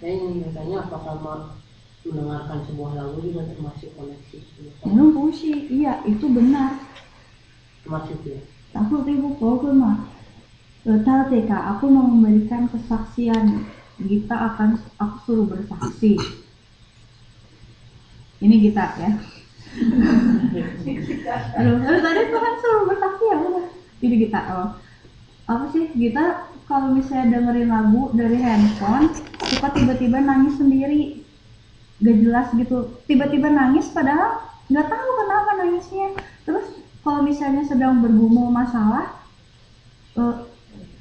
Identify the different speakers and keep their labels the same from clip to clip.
Speaker 1: Saya ingin bertanya apakah mendengarkan sebuah lagu juga termasuk koneksi?
Speaker 2: Iya, itu benar.
Speaker 1: Termasuk ya.
Speaker 2: Aku ribu mah. Ketika aku mau memberikan kesaksian, aku suruh bersaksi. Ini kita ya. Terus tadi Tuhan suruh bersaksi ya udah. Ini kita apa sih kita kalau misalnya dengerin lagu dari handphone suka tiba-tiba nangis sendiri, gak jelas gitu, tiba-tiba nangis padahal nggak tahu kenapa nangisnya. Terus kalau misalnya sedang bergumul masalah,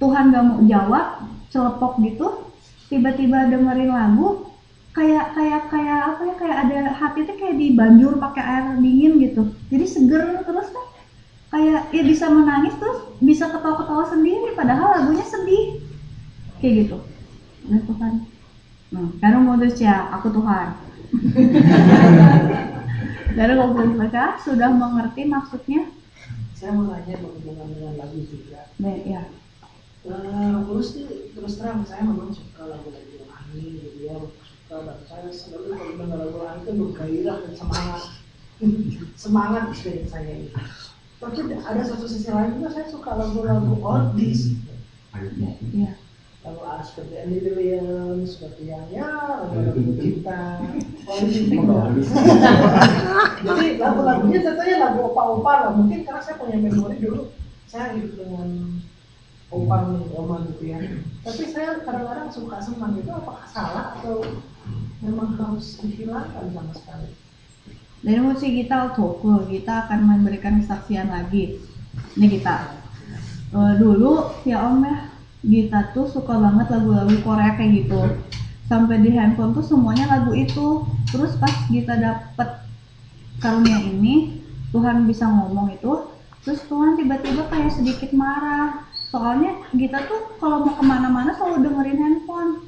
Speaker 2: Tuhan gak mau jawab, celepok gitu, tiba-tiba dengerin lagu, kayak apa ya, kayak ada hati tuh kayak dibanjur pakai air dingin gitu, jadi seger terus kan, kayak ya bisa menangis terus bisa ketawa-ketawa sendiri padahal lagunya sedih kayak gitu. Nah Tuhan, karena modus ya aku Tuhan. Dari ngobrol mereka sudah mengerti maksudnya.
Speaker 3: Saya mau nanya berhubungan dengan lagu juga.
Speaker 2: Ya.
Speaker 3: Terus terang saya memang suka lagu-lagu rohani, gitu ya, suka, dan saya selalu kalau dengar lagu rohani itu bergairah dan semangat istri saya itu. Tapi ada satu sisi lain juga saya suka lagu-lagu oldies.
Speaker 2: Iya.
Speaker 3: Lagu seperti Andy Williams, seperti yang lagu-lagu cinta. Jadi lagu-lagunya tentunya lagu opa-opa lah. Mungkin karena saya punya memori dulu saya hidup dengan opa gitu ya. Tapi saya kadang-kadang suka senang itu, apakah salah atau memang harus dihilangkan sama sekali?
Speaker 2: Dari musik kita kita akan memberikan kesaksian lagi. Ini kita dulu ya Om ya, kita tuh suka banget lagu-lagu Korea kayak gitu. Sampai di handphone tuh semuanya lagu itu. Terus pas kita dapet karunia ini, Tuhan bisa ngomong itu, terus Tuhan tiba-tiba kayak sedikit marah. Soalnya kita tuh kalau mau kemana-mana selalu dengerin handphone.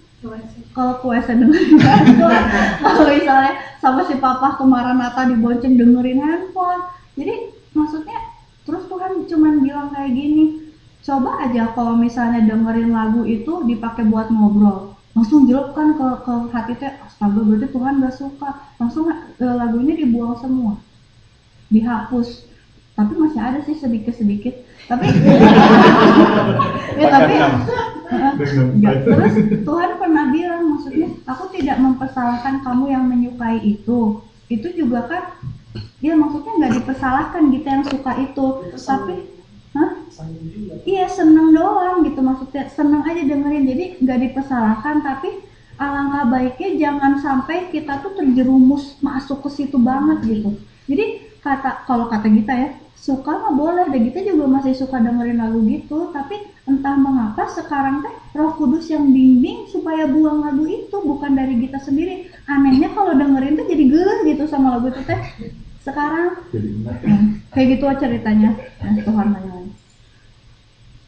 Speaker 2: Kalau ke WC dengerin handphone, kalau misalnya sama si papa ke Maranatha dibonceng dengerin handphone. Jadi maksudnya terus Tuhan cuman bilang kayak gini, coba aja kalau misalnya dengerin lagu itu dipakai buat ngobrol, langsung jelek kan ke hati teh, astaga berarti Tuhan gak suka, langsung lagunya dibuang semua, dihapus. Tapi masih ada sih sedikit-sedikit, tapi ya tapi terus Tuhan pernah bilang, maksudnya aku tidak mempersalahkan kamu yang menyukai itu juga kan, ya maksudnya nggak dipersalahkan gitu yang suka itu tapi iya seneng doang gitu, maksudnya seneng aja dengerin, jadi nggak dipersalahkan. Tapi alangkah baiknya jangan sampai kita tuh terjerumus masuk ke situ banget gitu. Jadi kalau kata kita ya, suka mah boleh, dan kita juga masih suka dengerin lagu gitu, tapi entah mengapa sekarang teh Roh Kudus yang bimbing supaya buang lagu itu, bukan dari kita sendiri. Anehnya kalau dengerin tuh jadi geles gitu sama lagu itu teh sekarang. Kayak gitu ceritanya. Tuhan nanya.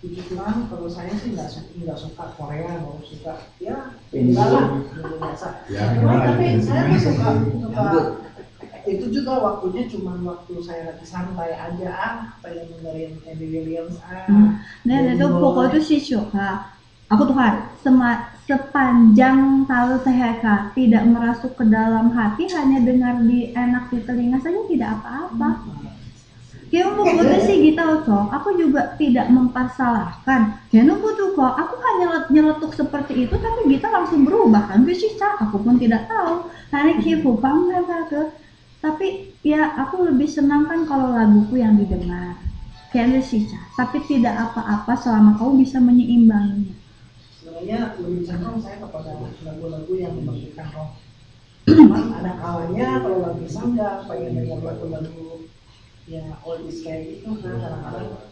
Speaker 3: Cuman kalau saya sih nggak suka Korea, mau suka ya enggak biasa. Tapi saya tuh suka itu juga waktunya cuma waktu saya lagi santai aja, pengen dengerin Andy Williams
Speaker 2: Nah itu pokoknya tuh si Shoka, aku Tuhan sepanjang tahu THK tidak merasuk ke dalam hati, hanya dengar enak di telinga saja, tidak apa-apa. Kaya pokoknya sih gitu cok, aku juga tidak mempersalahkan. Ya butuh kok, aku hanya nyeletuk seperti itu, tapi kita langsung berubah kan sih cak, aku pun tidak tahu. Karena kipu pamer ke. Tapi ya aku lebih senang kan kalau laguku yang didengar kayak sih cak, tapi tidak apa-apa selama kau bisa menyeimbanginya.
Speaker 3: Sebenarnya lebih cenderung saya kepada lagu-lagu yang membangkitkan roh. Cuman ada kalanya kalau lagi sanggang pengen dengar lagu-lagu ya oldies kayak gitu kan, kadang-kadang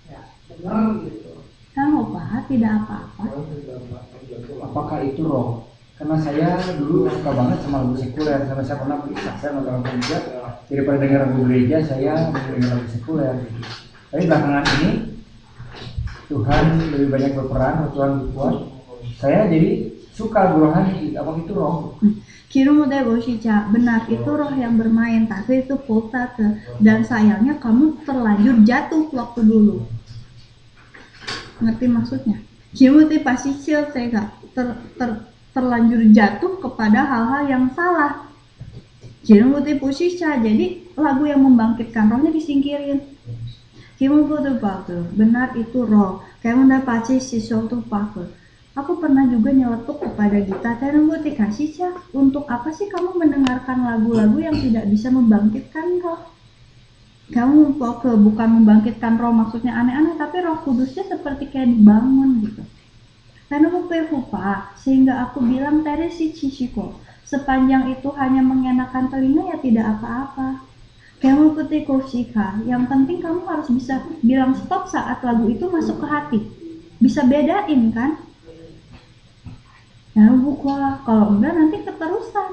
Speaker 3: ya denger gitu.
Speaker 2: Kalau Pak tidak apa-apa.
Speaker 4: Apakah itu roh? Karena saya dulu suka banget sama lagu sekuler, karena saya pernah saya nonton gereja, daripada dengar lagu gereja saya dengar lagu sekuler gitu. Tapi belakangan ini Tuhan lebih banyak berperan, Tuhan berkuat, saya jadi suka rohani. Apa itu roh?
Speaker 2: Kirumude Boshicha, benar itu roh yang bermain, tapi itu poltate, dan sayangnya kamu terlanjur jatuh waktu dulu. Ngerti maksudnya? Kirumude pasti tega terlanjur jatuh kepada hal-hal yang salah. Jadi lagu yang membangkitkan rohnya disingkirin. Benar itu roh. Kayak mendapat sesuatu pakai. Aku pernah juga nyeletuk kepada Gita, untuk apa sih kamu mendengarkan lagu-lagu yang tidak bisa membangkitkan roh? Kamu bukan membangkitkan roh maksudnya aneh-aneh, tapi roh kudusnya seperti kayak dibangun gitu. Karena lupa, sehingga aku bilang tadi si Chichiko, sepanjang itu hanya mengenakan telinga ya tidak apa-apa. Kamu putih kosika, yang penting kamu harus bisa bilang stop saat lagu itu masuk ke hati. Bisa bedain kan? Ya buka, kalau enggak nanti keterusan.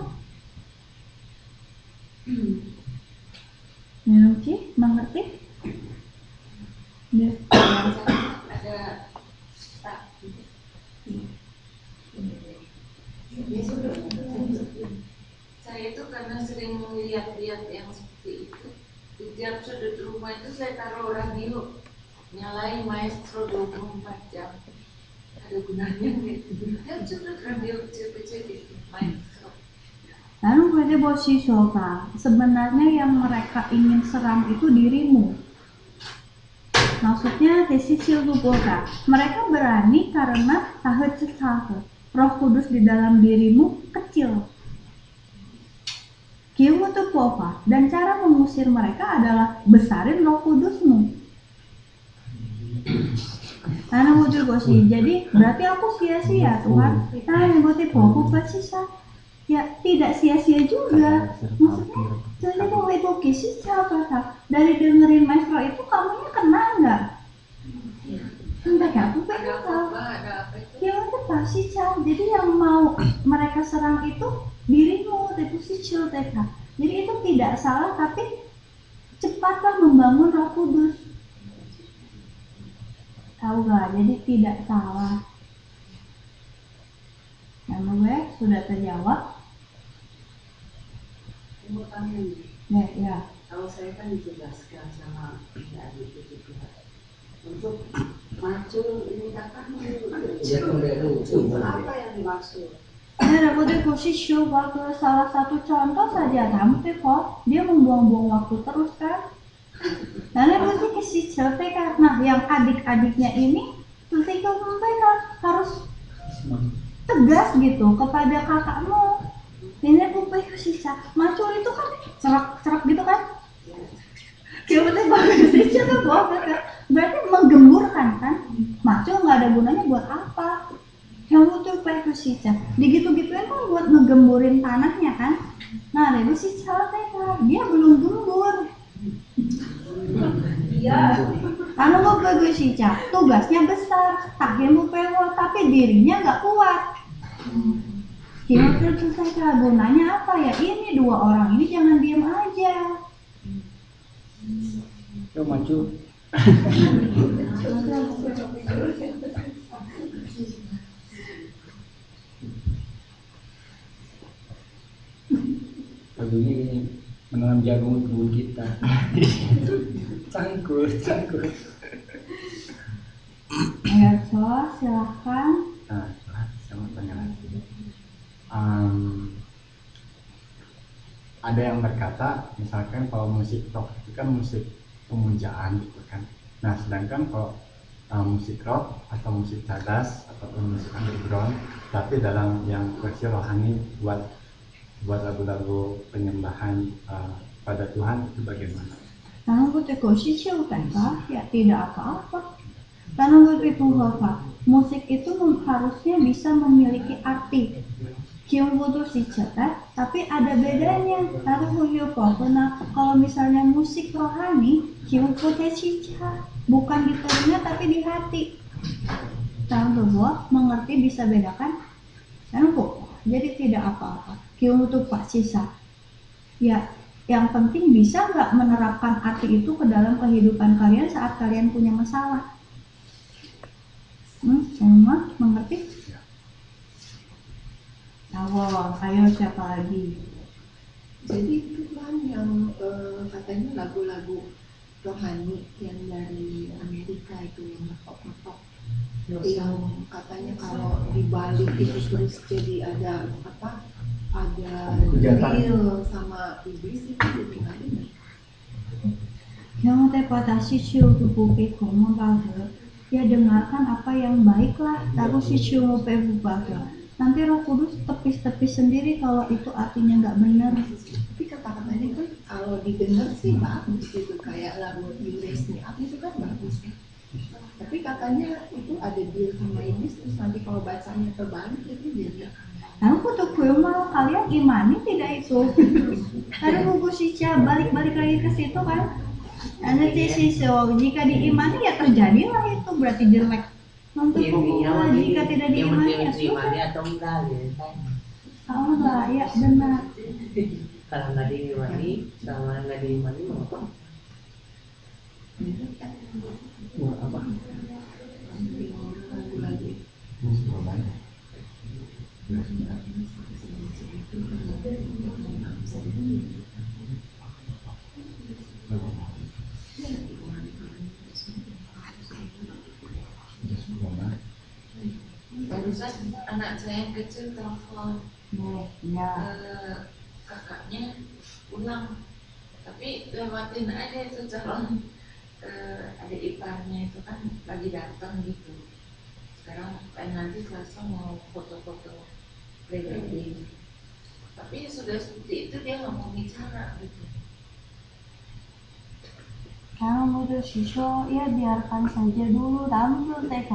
Speaker 2: Ya Ci, mengerti? Ya.
Speaker 5: Ada saya itu karena sering melihat-lihat yang seperti itu, di tiap sudut rumah itu saya taruh radio, nyalain maestro 24 jam. Ada gunanya gitu. Tiap sudut radio kecil-kecil gitu, maestro.
Speaker 2: Lalu berarti buat si Sultan, sebenarnya yang mereka ingin serang itu dirimu. Maksudnya tesis Silvubota, mereka berani karena tahet roh kudus di dalam dirimu kecil. Kiumu tuh pova, dan cara mengusir mereka adalah besarin roh kudusmu. Karena wujud gosi, jadi berarti aku sia-sia Tuhan. Nah nyebutnya popo sisa, ya tidak sia-sia juga. Maksudnya, jadi kalau itu kisi siapa dari dengerin maestro itu kamunya kena nggak? Entah ya, aku pengen tahu. Ya itu pasti cal. Jadi yang mau mereka serang itu dirimu, itu si Cilteka. Jadi itu tidak salah, tapi cepatlah membangun roh kudus. Tahu gak? Jadi tidak salah. Yang gue sudah terjawab.
Speaker 1: Mau tanya nih,
Speaker 2: Ya.
Speaker 1: kalau saya kan ditugaskan sama adik itu juga untuk macul ini kakak apa yang dimaksud?
Speaker 2: Nah, aku posisi waktu salah satu contoh saja hampir kok dia membuang-buang waktu terus kan. Lalu mesti kasih cerita karena yang adik-adiknya ini terus itu harus tegas gitu kepada kakakmu. Ini pupih sisa macul itu kan cerak gitu kan. Kayaknya bagus sih tuh kan. Berarti menggemburkan kan. Macul nggak ada gunanya buat apa? Yang butuh sisa. Digitu-gituin kan buat ngegemburin tanahnya kan. Nah, dari sisa dia belum gembur. Iya. Anu mau bagus sih tugasnya besar, tahimu pewo tapi dirinya nggak kuat. Kira-kira saya gunanya apa ya? Ini dua orang ini jangan diam aja.
Speaker 4: Yo maju. Lagunya ini menanam jagung di kebun kita. Cangkul.
Speaker 2: Ya, silahkan.
Speaker 4: Nah, saya mau tanya lagi. Ada yang berkata, misalkan kalau musik rock itu kan musik pemujaan gitu kan. Nah, sedangkan kalau musik rock atau musik cadas atau musik underground, tapi dalam yang versi rohani buat lagu-lagu penyembahan pada Tuhan itu bagaimana?
Speaker 2: Karena butuh kosisi ya tidak apa-apa. Karena butuh musik itu harusnya bisa memiliki arti. Kiung butuh si cetak, tapi ada bedanya. Nah, kalau misalnya musik rohani, kiung butuh si cetak, bukan di telinga tapi di hati. Tahu bahwa mengerti bisa bedakan? Jadi tidak apa-apa. Kiung butuh pak sisa. Ya, yang penting bisa nggak menerapkan arti itu ke dalam kehidupan kalian saat kalian punya masalah. Semua mengerti? Ayo siapa lagi?
Speaker 5: Jadi itu kan yang katanya lagu-lagu rohani yang dari Amerika itu yang ngetok-ngetok
Speaker 6: yang katanya kalau dibalik itu terus jadi ada
Speaker 4: Kejahatan.
Speaker 6: deal sama iblis itu gimana?
Speaker 2: Yang interpretasi ciu tubuh pekomo baga, ya dengarkan apa yang baiklah, taruh si ciu mau baga. Nanti Roh Kudus tepis-tepis sendiri kalau itu artinya nggak benar.
Speaker 6: Tapi kata-katanya kan kalau didengar sih bagus gitu, kayak lagu You Raise Me Up itu kan bagus ya. Tapi katanya itu ada deal sama iblis, terus nanti kalau bacanya terbalik itu jadi
Speaker 2: Nah, untuk mau kalian imani tidak itu? Ada buku Sisya balik-balik lagi ke situ kan? Nanti Sisya jika diimani ya terjadilah itu berarti jelek. Untuk buku jika tidak diimani ya sudah.
Speaker 1: atau enggak gitu kan.
Speaker 2: Oh lah, ya benar.
Speaker 1: Kalau nggak diimani sama nggak diimani mau apa?
Speaker 4: Apa?
Speaker 5: Barusan anak saya yang kecil telepon
Speaker 2: Ya.
Speaker 5: kakaknya pulang, tapi lewatin aja itu calon adik iparnya itu kan lagi datang gitu. Sekarang nanti Selasa mau foto-foto prewedding, tapi sudah seperti itu dia nggak mau bicara gitu.
Speaker 2: Kalau udah Sisya, ya biarkan saja dulu. Tampil TK.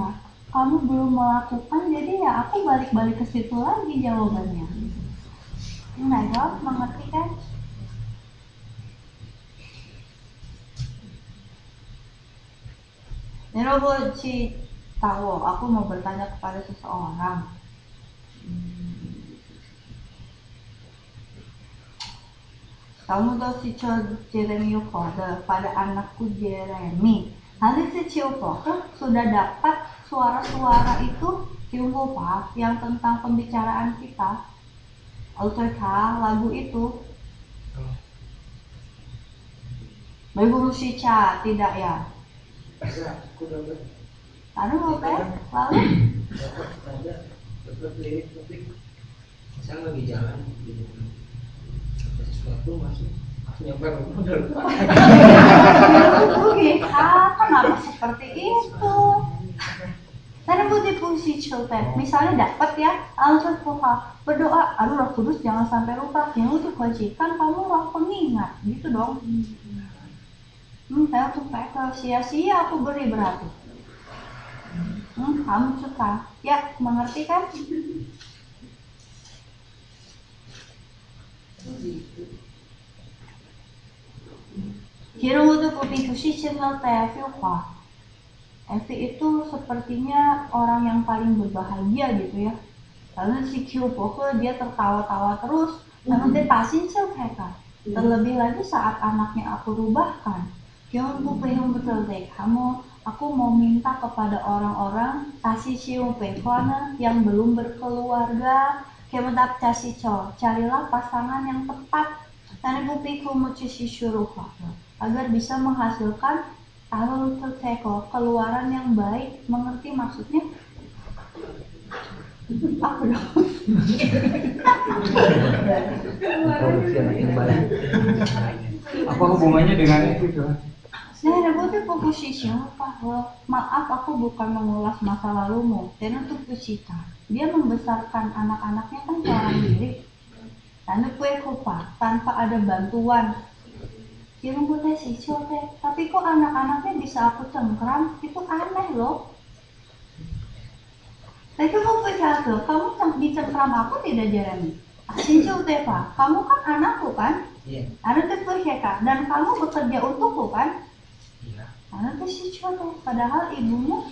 Speaker 2: Kamu belum melakukan, jadi ya aku balik-balik ke situ lagi jawabannya. Nah, jawab mengerti kan? Nerobochi tahu, aku mau bertanya kepada seseorang. Kamu tahu si Jeremy Yukoda pada anakku Jeremy. Nanti si Ciupoke sudah dapat suara-suara itu Ciupoka yang tentang pembicaraan kita. Autoka lagu itu. Baru Sica tidak ya? Aduh, oke. Lalu?
Speaker 1: Saya lagi jalan gitu. Sesuatu masuk nyamper
Speaker 2: Kenapa seperti itu? Tadi putih fungsi chiltet, misalnya dapat ya, langsung berdoa, aduh Roh Kudus jangan sampai lupa, yang untuk kewajiban kamu roh pengingat, gitu dong. Saya untuk mereka sia-sia aku beri berarti. Kamu suka, ya mengerti kan? Kira untuk putih fungsi chiltet, Evi itu sepertinya orang yang paling berbahagia gitu ya. Lalu si Kyupoke dia tertawa-tawa terus, namun dia pasin mereka. Terlebih lagi saat anaknya aku rubahkan. Kyupoke yang betul deh, aku mau minta kepada orang-orang kasih Kyupoke yang belum berkeluarga, kemudian kasih carilah pasangan yang tepat. Dan Bupiku Mucishi Shuruha agar bisa menghasilkan Alul Teko, keluaran yang baik, mengerti maksudnya? Apa dong?
Speaker 4: Apa hubungannya dengan itu?
Speaker 2: Nah, ada posisi bahwa maaf aku bukan mengulas masa lalumu, dan untuk Pusita, dia membesarkan anak-anaknya kan seorang diri. Dan kue kupa tanpa ada bantuan. Kirim putih si Cote, tapi kok anak-anaknya bisa aku cengkram? Itu aneh loh. Tapi kamu pikir loh, kamu dicengkram aku tidak Jeremy? Si Cote Pak, kamu kan anakku kan?
Speaker 1: Iya.
Speaker 2: Anak itu Kak, dan kamu bekerja untukku kan?
Speaker 1: Iya.
Speaker 2: Anak itu si Cote, padahal ibumu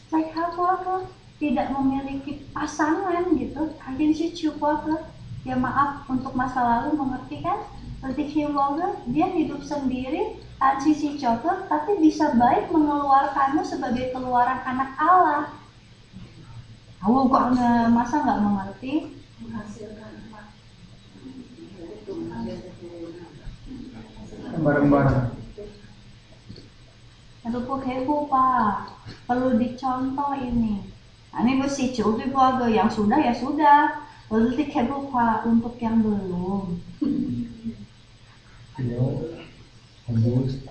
Speaker 2: baik apa tidak memiliki pasangan gitu. Akhirnya si Cote, ya maaf untuk masa lalu mengerti kan? Seperti Hyuloga, dia hidup sendiri, sisi Cote, tapi bisa baik mengeluarkanmu sebagai keluaran anak Allah. Kamu kok masa nggak mengerti?
Speaker 4: Bareng-bareng.
Speaker 2: Aduh kok kepo Pak. perlu dicontoh ini. Nah, ini gue sih coba keluarga yang sudah ya sudah, lalu lupa untuk yang belum.
Speaker 4: Iya, tembus,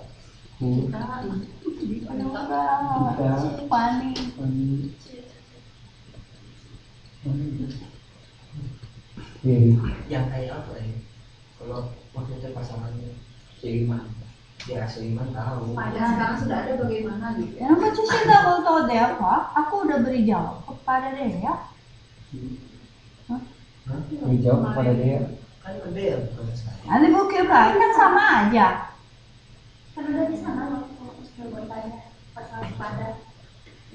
Speaker 2: Panik.
Speaker 7: Yang kayak apa ya? Kalau maksudnya pasangannya seiman, ya seiman tahu.
Speaker 6: Padahal sekarang sudah ada bagaimana gitu.
Speaker 2: Ya, aku sih tahu tahu deh apa? Aku udah beri jawab kepada dia.
Speaker 4: Dijawab kepada dia.
Speaker 7: Kan ada yang pada saya.
Speaker 2: Nanti bukti kan sama aja.
Speaker 6: Kan udah di sana loh, sudah bertanya pasal sepadan.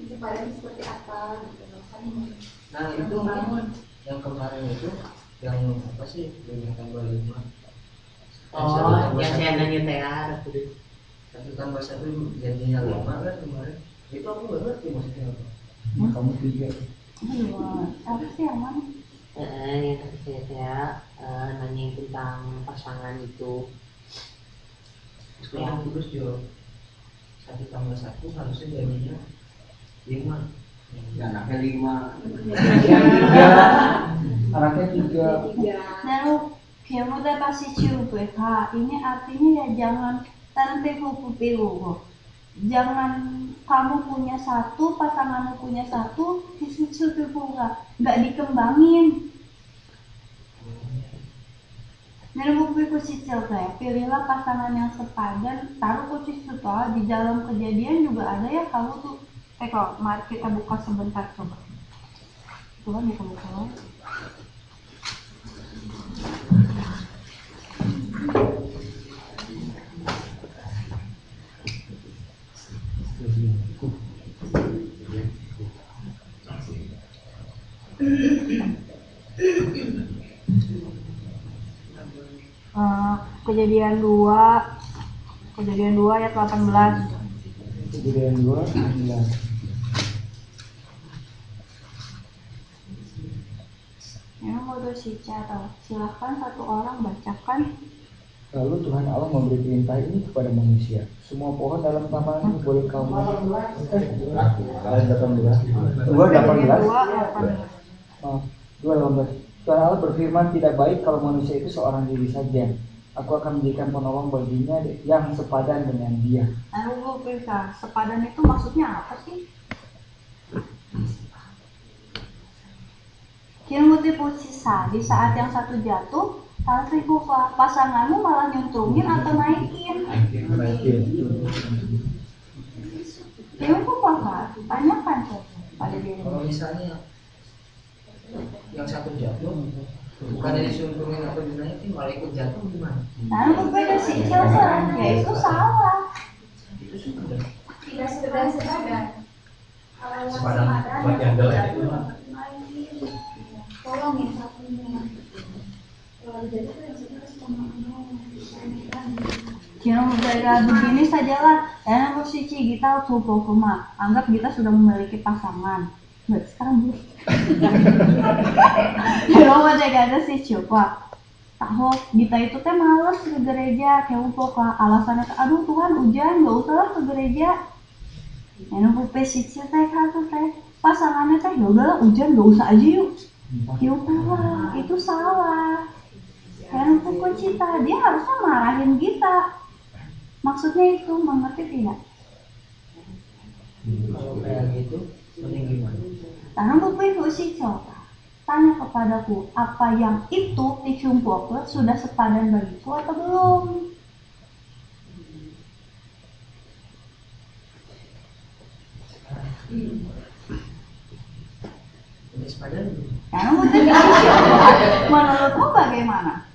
Speaker 6: Sepadan seperti apa gitu loh. Kan
Speaker 7: Nah itu
Speaker 6: membangun.
Speaker 7: yang kemarin itu yang apa sih yang tambah 5.
Speaker 1: Oh, yang saya nanya teh ada tuh.
Speaker 7: 1 tambah 1 jadinya 5 kan kemarin. Itu aku nggak ngerti maksudnya apa.
Speaker 4: Kamu 3.
Speaker 2: Apa sih yang mana?
Speaker 1: Yang tadi saya nanya tentang pasangan itu.
Speaker 7: Sekarang terus jawab 1 tambah 1 harusnya jadinya 5.
Speaker 1: Ya, anaknya 5.
Speaker 4: Anaknya 3.
Speaker 2: Lalu kamu udah pasti cium kak. Ini artinya ya jangan tanpa pilu. Jangan kamu punya 1, pasanganmu punya 1, itu nggak dikembangin. Lalu buku cicil kayak pilihlah pasangan yang sepadan. Taruh kunci itu di dalam kejadian juga ada ya kamu tuh. Kalau mari kita buka sebentar coba. Coba nih kamu buka. Kejadian 2 ayat 18.
Speaker 4: Kejadian 2, 19.
Speaker 2: Memang mau atau silahkan satu orang bacakan.
Speaker 4: Lalu Tuhan Allah memberi perintah ini kepada manusia. Semua pohon dalam taman ini boleh kau makan. Ayat 18. 2:18. Tuhan Allah berfirman, tidak baik kalau manusia itu seorang diri saja. Aku akan menjadikan penolong baginya yang sepadan dengan dia.
Speaker 2: Lalu gue pikir, sepadan itu maksudnya apa sih? Kilmu tipu sisa, di saat yang satu jatuh, tapi pasanganmu malah nyuntrungin atau naikin. Kilmu apa? Tanyakan pada diri.
Speaker 7: Kalau misalnya yang 1 jatuh, bukan disunturin atau dinaikin, malah ikut jatuh gimana?
Speaker 2: Lalu gue si Chelsea, ya itu salah.
Speaker 7: Itu sudah.
Speaker 6: Tidak sekedar sepadan. Kalau yang
Speaker 7: Sepadan buat yang
Speaker 6: jatuh, tolong yang satunya. Kalau jatuh kan harus
Speaker 2: Kira begini sajalah. Dan aku si kita tuh rumah. Anggap kita sudah memiliki pasangan. Buat sekarang bu. Kira mau ada si coba. Tahu kita itu teh malas ke gereja. Kayak pokok alasannya aduh Tuhan hujan nggak usah lah ke gereja. Yang aku pesicil teh tuh teh pasangannya teh yaudah hujan nggak usah aja yuk. Yaudah itu salah. Yang aku cita dia harusnya marahin kita. Maksudnya itu mengerti tidak?
Speaker 7: Kalau kayak gitu, mending gimana?
Speaker 2: Karena buku si coba tanya kepadaku apa yang itu dikumpulkan sudah sepadan bagiku atau belum?
Speaker 7: Ini sepadan.
Speaker 2: Karena buku menurutmu bagaimana?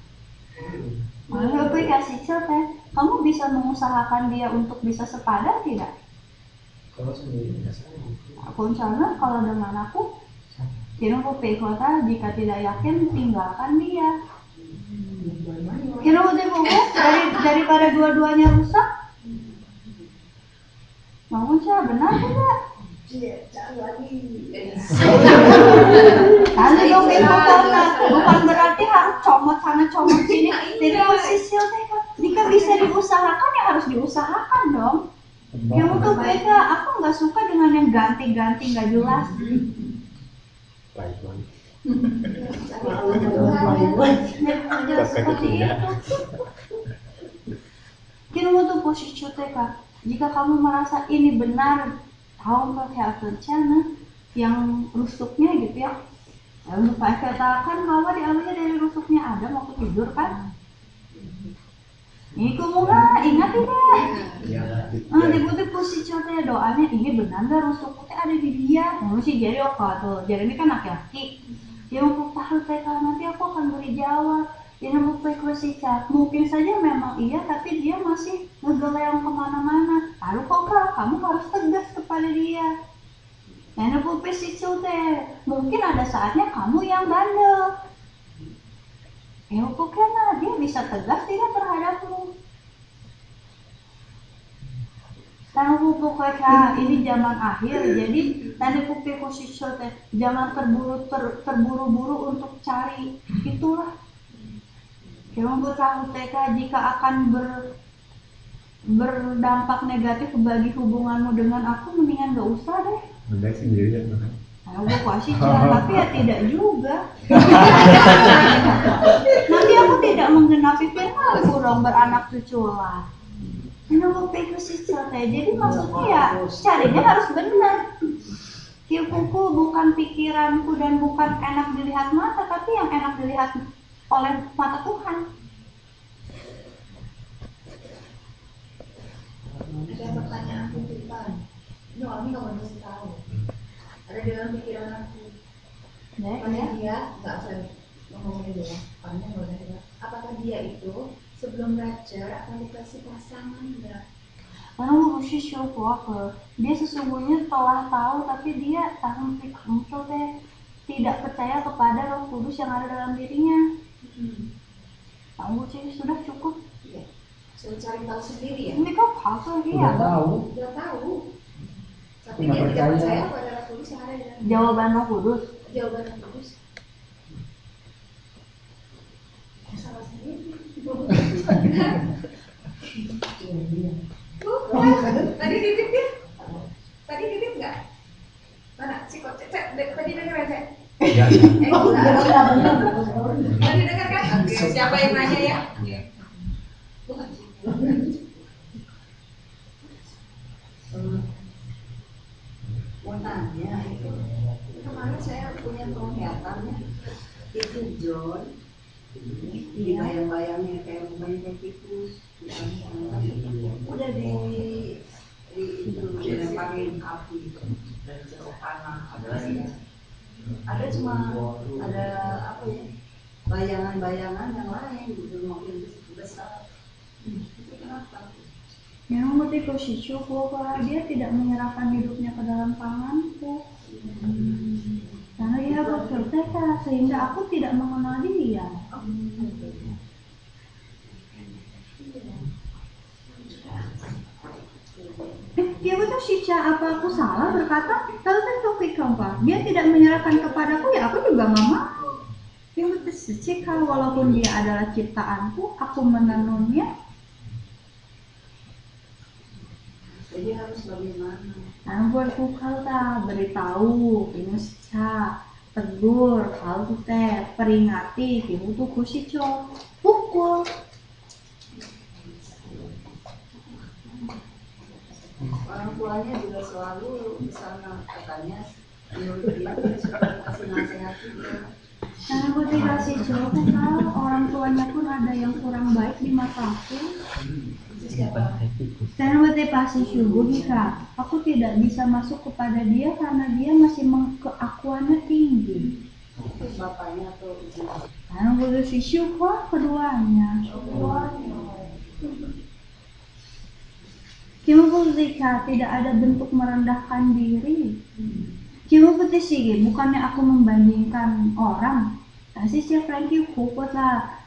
Speaker 2: Menurut gue kasih teh, kamu bisa mengusahakan dia untuk bisa sepadan tidak?
Speaker 7: Kalau sendiri nggak salah.
Speaker 2: Aku misalnya kalau dengan aku, kira kota jika tidak yakin tinggalkan dia. Kira udah buku daripada dua-duanya rusak. Mau benar tidak?
Speaker 6: Iya, jangan lagi.
Speaker 2: Nanti dong ibu kota, bukan berarti harus comot sana comot sini. Jadi posisi jika bisa diusahakan ya harus diusahakan dong. Yang tuh beda, aku nggak suka dengan yang ganti-ganti nggak jelas. Jelas seperti itu. Kira tuh posisi Kak. Jika kamu merasa ini benar, tahu pakai rencana yang rusuknya gitu ya. Lalu Pak katakan bahwa diambilnya dari rusuknya Adam waktu tidur kan? Ini kumuna ingat tidak? Dibutuh posisi doanya ini benar nggak rusuknya ada di dia? Lalu si Jerry tuh, Jerry ini kan laki-laki. Dia mau tahu nanti aku akan beri jawab. Dia mau posisi mungkin saja memang iya, tapi dia masih ngegeleang kemana-mana. Lalu kok kamu harus tegas kepada dia. Nah, posisi mungkin ada saatnya kamu yang bandel. Pokoknya dia bisa tegas tidak terhadapmu. Karena pokoknya ini zaman akhir, jadi tadi posisi jangan terburu-buru untuk cari itulah. Kamu tahu jika akan berdampak negatif bagi hubunganmu dengan aku, mendingan gak usah deh.
Speaker 8: Udah sendirian kan.
Speaker 2: Nah, gue pasti tapi ya tidak juga. Nanti aku tidak menggenapi firmanku dong beranak cucu lah. Karena gue pikir sih jadi maksudnya ya carinya harus benar. Kipuku bukan pikiranku dan bukan enak dilihat mata, tapi yang enak dilihat oleh mata Tuhan.
Speaker 6: Ada pertanyaan titipan. Ini orang nggak mau kasih tahu. Ada di dalam pikiran aku. Karena dia nggak usah ngomongin dia. Karena nggak usah dia. Apakah dia itu sebelum rapture akan dikasih pasangan nggak?
Speaker 2: Karena Mushi Shoko dia sesungguhnya telah tahu, tapi dia muncul tidak percaya kepada Roh Kudus yang ada dalam dirinya. Tahu sih sudah cukup.
Speaker 6: Iya. Sudah cari tahu sendiri ya.
Speaker 2: Ini kok apa dia?
Speaker 6: Udah tahu. Tapi dia tidak percaya pada Roh Kudus yang ada di dalam.
Speaker 2: Jawaban Roh Kudus.
Speaker 6: Jawaban Roh Kudus. Salah sendiri. Tadi titip dia? Tadi titip nggak? Mana? Si kok tadi dengar aja? Tadi dengar kan? Siapa yang nanya ya? Bukan.
Speaker 1: Mau tanya itu kemarin saya punya penglihatannya itu John di bayang-bayangnya kayak banyak tikus udah di itu dilemparin api dan jauh panah ada cuma ada apa ya bayangan-bayangan yang lain gitu mungkin besar itu kenapa?
Speaker 2: Yang berarti posisi bahwa dia tidak menyerahkan hidupnya ke dalam tanganku. Karena dia berkata sehingga aku tidak mengenal dia. Dia betul Shisha, apa aku salah berkata? Kalau kan topik apa? Dia tidak menyerahkan kepadaku, ya aku juga nggak mau. Yang betul Shisha, walaupun dia adalah ciptaanku, aku menenunnya.
Speaker 1: Jadi harus bagaimana?
Speaker 2: Nah, buatku kalau tak beritahu, ini Shisha, tegur, kalau teh peringati, ibu tuh kusico, pukul.
Speaker 1: Orang tuanya juga selalu di sana katanya menurut dia kasih nasihat juga.
Speaker 2: Nah, aku dikasih jawab kalau orang tuanya pun ada yang kurang baik di mata aku. Karena waktu pasti subuh jika aku tidak bisa masuk kepada dia karena dia masih keakuannya tinggi.
Speaker 1: Itu bapaknya atau ibu?
Speaker 2: Karena waktu si syukur keduanya. Kimu jika tidak ada bentuk merendahkan diri. Kimu putih sih, bukannya aku membandingkan orang. Tapi si Frankie pukul lah,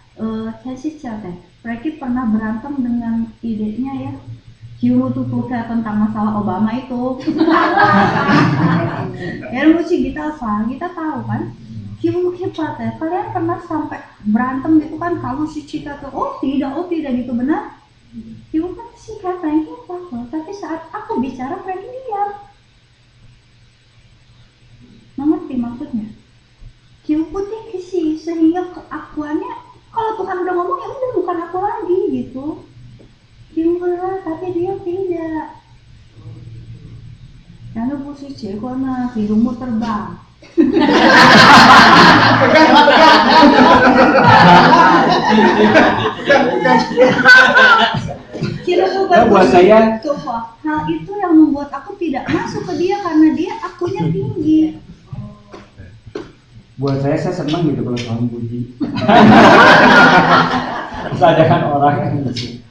Speaker 2: si Frankie pernah berantem dengan idenya ya. Kimu tuh pukul tentang masalah Obama itu. Ya mesti kita tahu kan. Kimu hebat ya. Kalian pernah sampai berantem gitu kan? Kalau si Cika tuh, oh tidak gitu benar. Kimu kan sih kan Frankie apa? Tapi saat aku bicara Frankie diam. Mengerti maksudnya? Kiu putih sih sehingga keakuannya kalau Tuhan udah ngomong ya udah bukan aku lagi gitu. Kiu tapi dia tidak. Lalu busi cekona hidungmu terbang.
Speaker 4: Nah, buat saya
Speaker 2: hal itu yang membuat aku tidak masuk ke dia karena dia akunya tinggi.
Speaker 4: Buat saya senang gitu kalau Tuhan puji. Sadarkan orang yang gitu.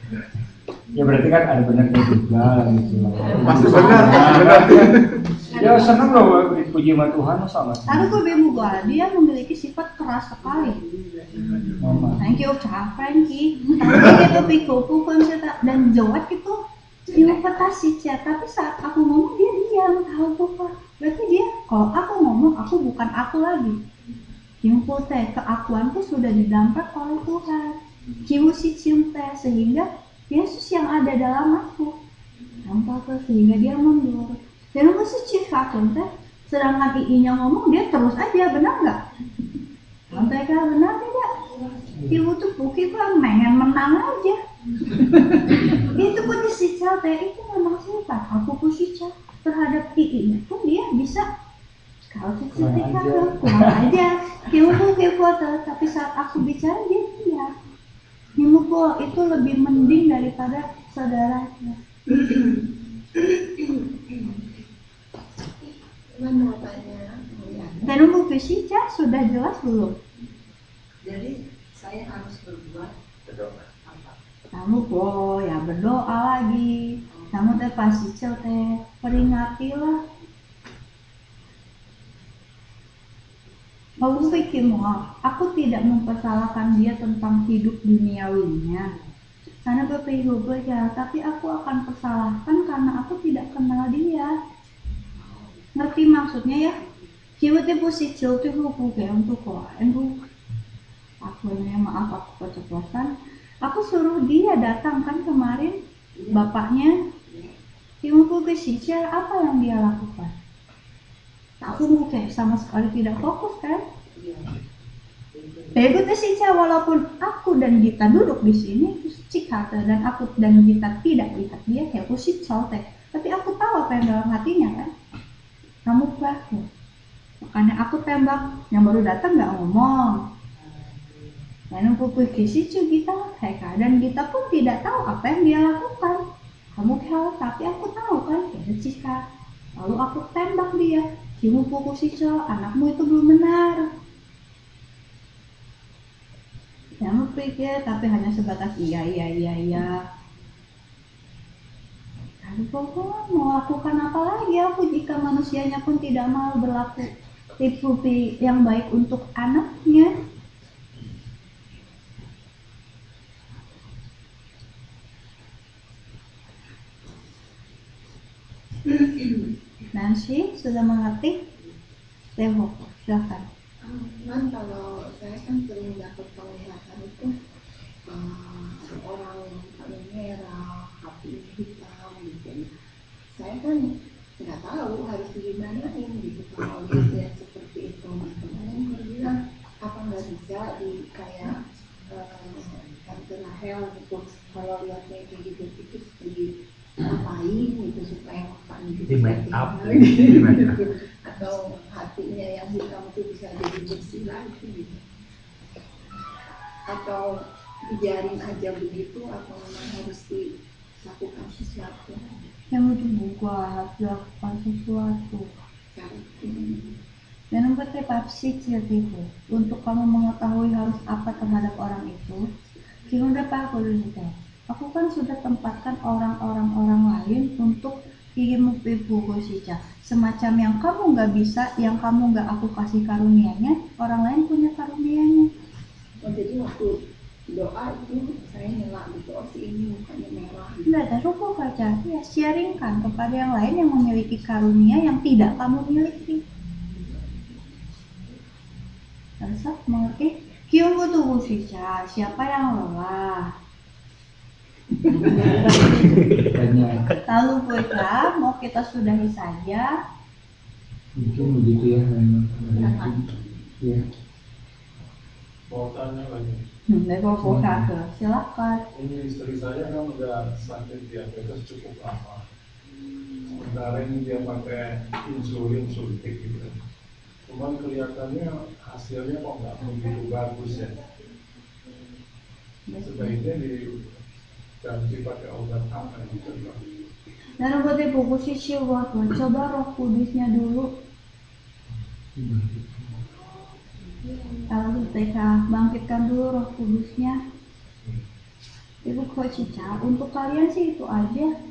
Speaker 4: Ya berarti kan ada benarnya juga gitu.
Speaker 8: Pasti benar.
Speaker 4: Ya senang loh dipuji sama Tuhan sama.
Speaker 2: Lalu gue bingung dia memiliki sifat keras sekali.
Speaker 4: Mama.
Speaker 2: Thank you, Frankie. Tapi dia pikir pukul dan jawab gitu. Investasi chat, tapi saat aku ngomong dia diam, tahu apa? Berarti dia kalau aku ngomong aku bukan aku lagi. Kimpul teh keakuanku sudah didampak oleh Tuhan. Kiu si cium teh sehingga Yesus yang ada dalam aku. Nampak sehingga dia mundur. Dan aku si cium teh sedangkan I-nya ngomong dia terus aja, benar nggak? Sampai kah benar tidak? Kiu tuh bukit lah, pengen menang aja. Itu pun si teh itu memang sifat. Aku pun si terhadap I-nya pun dia bisa. Kalau seketika kurang aja, kepo tapi saat aku bicara dia tidak. Nimuko itu lebih mending daripada saudaranya.
Speaker 6: Cuman mau tanya,
Speaker 2: Dan untuk fisika sudah jelas belum?
Speaker 1: Jadi saya harus berbuat apa?
Speaker 2: Kamu ya berdoa lagi. Kamu teh pasti teh peringatilah. Aku pikir aku tidak mempersalahkan dia tentang hidup duniawinya. Karena berpikir ya, tapi aku akan persalahkan karena aku tidak kenal dia. Ngerti maksudnya ya? Kiwat ibu si cil tuh hukum untuk aku maaf aku keceplosan. Aku suruh dia datang kan kemarin bapaknya. Kiwat ke si cil apa yang dia lakukan? Aku mungkin sama sekali tidak fokus kan? Begitu sih walaupun aku dan Gita duduk di sini, terus Cikata dan aku dan Gita tidak lihat dia, kayak aku sih teh. Tapi aku tahu apa yang dalam hatinya kan? Kamu pelaku. Makanya aku tembak, yang baru datang nggak ngomong. Dan aku pikir sih Gita kayak dan Gita pun tidak tahu apa yang dia lakukan. Kamu kalah, tapi aku tahu kan, kayak Cika. Lalu aku tembak dia. Kamu fokus sih anakmu itu belum benar. Kamu pikir tapi hanya sebatas iya. Lalu pokoknya mau lakukan apa lagi aku jika manusianya pun tidak mau berlaku tipe yang baik untuk anaknya. Nancy sudah mengerti? Dewo, silakan.
Speaker 6: cuman kalau saya kan sering dapat penglihatan itu orang yang merah, hati hitam gitu. Saya kan nggak tahu harus digimanain gitu kalau dia seperti itu. Kemudian dia bilang apa nggak bisa di kayak Tante Rahel gitu, kalau lihatnya kayak gitu itu seperti ngapain gitu supaya makanya gitu
Speaker 8: Di make up,
Speaker 6: gitu. Atau hatinya yang hitam itu bisa jadi bersih lagi gitu. Atau dibiarin aja begitu atau memang harus dilakukan sesuatu.
Speaker 2: Yang juga harus dilakukan sesuatu. Dan yang bertepap sih itu untuk kamu mengetahui harus apa terhadap orang itu. Kita udah pakai dulu. Aku kan sudah tempatkan orang lain untuk kirim buku sih. Semacam yang kamu nggak bisa, yang kamu nggak aku kasih karunianya, orang lain punya karunianya.
Speaker 6: Oh, jadi waktu doa itu saya nyela gitu, oh si ini mukanya merah.
Speaker 2: Nggak ada ruko kaca, ya sharingkan kepada yang lain yang memiliki karunia yang tidak kamu miliki. Terus mengerti? Kiung butuh sih, siapa yang lelah?
Speaker 4: banyak.
Speaker 2: Lalu Boyka, mau kita sudahi saja.
Speaker 4: Mungkin begitu ya memang. Ya.
Speaker 9: Mau tanya lagi.
Speaker 2: Boyka ke, silakan.
Speaker 9: Ini istri saya kan udah sakit diabetes cukup lama. Sementara ini dia pakai insulin suntik gitu. Cuman kelihatannya hasilnya kok nggak begitu bagus ya. Sebaiknya diganti pakai obat apa gitu.
Speaker 2: Dan buat ibu posisi waktu, coba Roh Kudusnya dulu. Lalu TK bangkitkan dulu Roh Kudusnya. Ibu Cica, untuk kalian sih itu aja.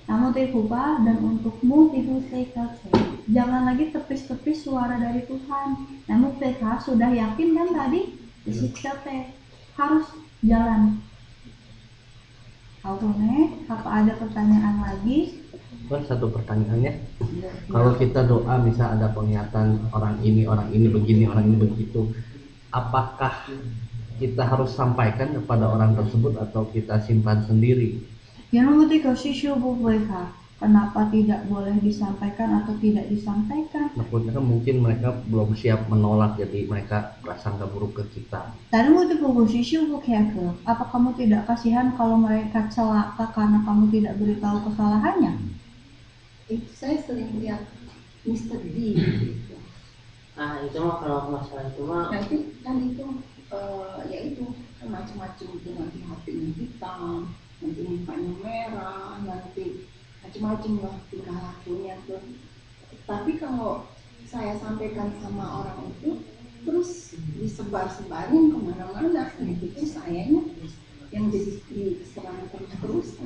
Speaker 2: Namun Ibu Pak dan untukmu Ibu TK, jangan lagi tepis-tepis suara dari Tuhan. Namun TK sudah yakin kan tadi disiksa harus jalan. Apa ada pertanyaan lagi?
Speaker 10: Satu pertanyaannya, kalau kita doa misal ada penglihatan orang ini begini, orang ini begitu, apakah kita harus sampaikan kepada orang tersebut atau kita simpan sendiri?
Speaker 2: Yang nomor 3, sisyu bolehkah? Kenapa tidak boleh disampaikan atau tidak disampaikan?
Speaker 10: Maksudnya kan mungkin mereka belum siap menolak, jadi mereka prasangka buruk ke kita.
Speaker 2: Dan waktu sisyu bolehkah? Apa kamu tidak kasihan kalau mereka celaka karena kamu tidak beritahu kesalahannya?
Speaker 6: Itu saya sering lihat Mr. D gitu.
Speaker 5: Nah itu mah kalau masalah itu mah
Speaker 6: Nanti kan itu ya itu kan macam-macam itu, nanti HP-nya hitam, nanti mukanya merah, nanti macam-macam lah tingkah lakunya tuh. Tapi kalau saya sampaikan sama orang itu terus disebar-sebarin kemana-mana, itu sayanya yang jadi diserang terus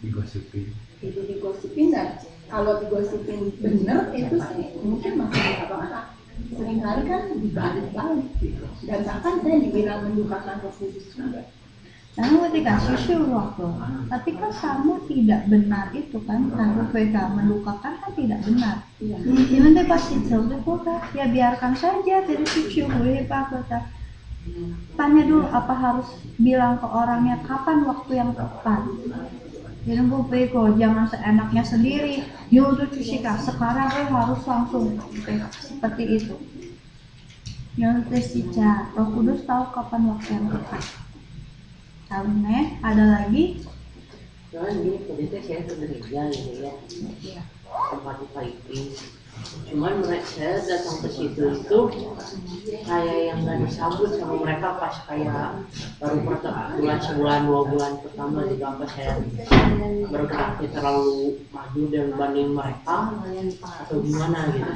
Speaker 10: Digosipin.
Speaker 6: itu digosipin. Dan kalau digosipin bener itu sih mungkin masih apa-apa. Seringkali kan dibalik-balik gitu. Dan bahkan saya dibilang mendukakan Roh Kudus juga.
Speaker 2: Lalu ketika sisyu waktu, tapi kan kamu tidak benar itu kan, karena PK mendukakan kan tidak benar. Gimana pasti jauh kota, ya biarkan saja dari sisyu boleh Pak kota. Tanya dulu apa harus bilang ke orangnya kapan waktu yang tepat. Jadi Bu Peko jangan seenaknya sendiri. Yaudah Cusika sekarang harus langsung seperti itu. Yang Tesica, Roh Kudus tahu kapan waktu yang tepat. Karena ada lagi.
Speaker 5: soalnya gini tadi teh saya ke gereja gitu ya, tempat itu. Cuman saya datang ke situ itu kayak yang nggak disambut sama mereka pas kayak baru sebulan 2 bulan pertama juga apa saya bergeraknya terlalu maju dibanding mereka atau gimana gitu.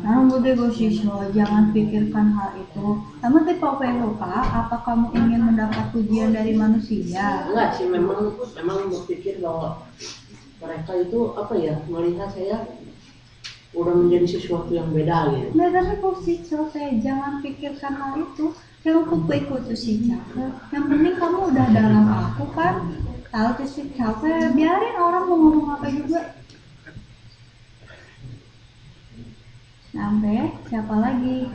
Speaker 2: Nah, Bude Gosisho, jangan pikirkan hal itu. Kamu tipe lupa, apa kamu ingin mendapat pujian dari manusia?
Speaker 5: Enggak sih, memang berpikir bahwa mereka itu apa ya, melihat saya udah menjadi sesuatu yang beda gitu.
Speaker 2: Nah, tapi Gosisho, jangan pikirkan hal itu. Yang aku ikut si Caka. Yang penting kamu udah dalam aku kan. Tahu si Caka, biarin orang mau ngomong apa juga. Sampai siapa lagi?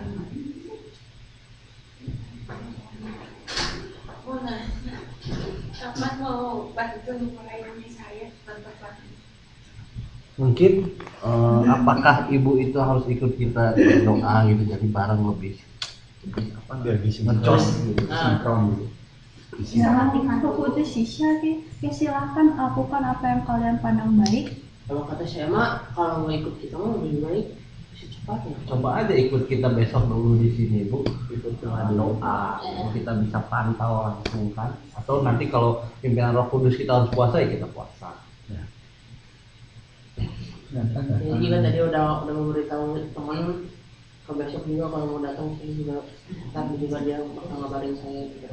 Speaker 5: Kapan mau bantu melayani saya teman-teman?
Speaker 10: Mungkin apakah ibu itu harus ikut kita doa gitu, jadi bareng lebih
Speaker 8: Biar
Speaker 10: ngecos gitu,
Speaker 8: sinkron gitu.
Speaker 2: Jangan ikut sisya ya silakan lakukan apa yang kalian pandang baik.
Speaker 5: Kalau kata saya mah kalau mau ikut kita mah lebih baik secepatnya.
Speaker 10: Coba aja ikut kita besok dulu di sini Bu, ikut doa, kita bisa pantau langsung kan. Atau nanti kalau pimpinan Roh Kudus kita harus puasa ya kita puasa.
Speaker 5: Jadi kan tadi udah memberitahu teman ke besok juga kalau mau datang sini juga ntar juga dia bakal ngabarin saya gitu.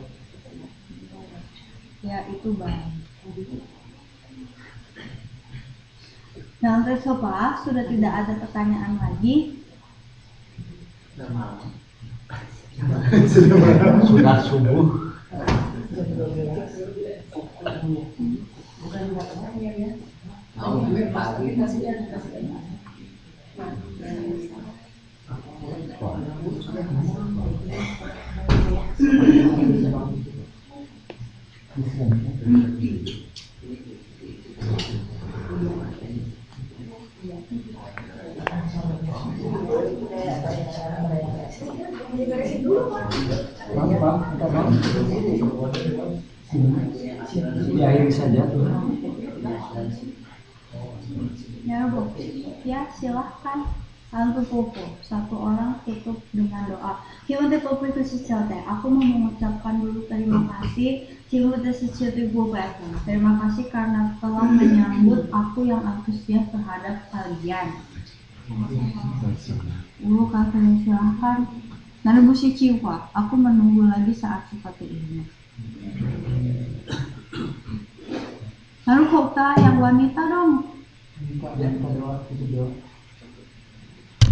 Speaker 2: Ya itu baik. Yang tersopa sudah tidak ada pertanyaan lagi.
Speaker 10: Sudah subuh.
Speaker 4: Diakhiri saja.
Speaker 2: Ya Bu, ya silahkan. Santu Popo, satu orang tutup dengan doa. Kiwante Popo itu sesuatu. Aku mau mengucapkan dulu terima kasih. Kiwante sesuatu Popo. Terima kasih karena telah menyambut aku yang antusias terhadap kalian. Bu, kakaknya silahkan. Lalu Bu Ciwa, aku menunggu lagi saat seperti ini. Lalu Kota yang wanita dong.
Speaker 4: Doa.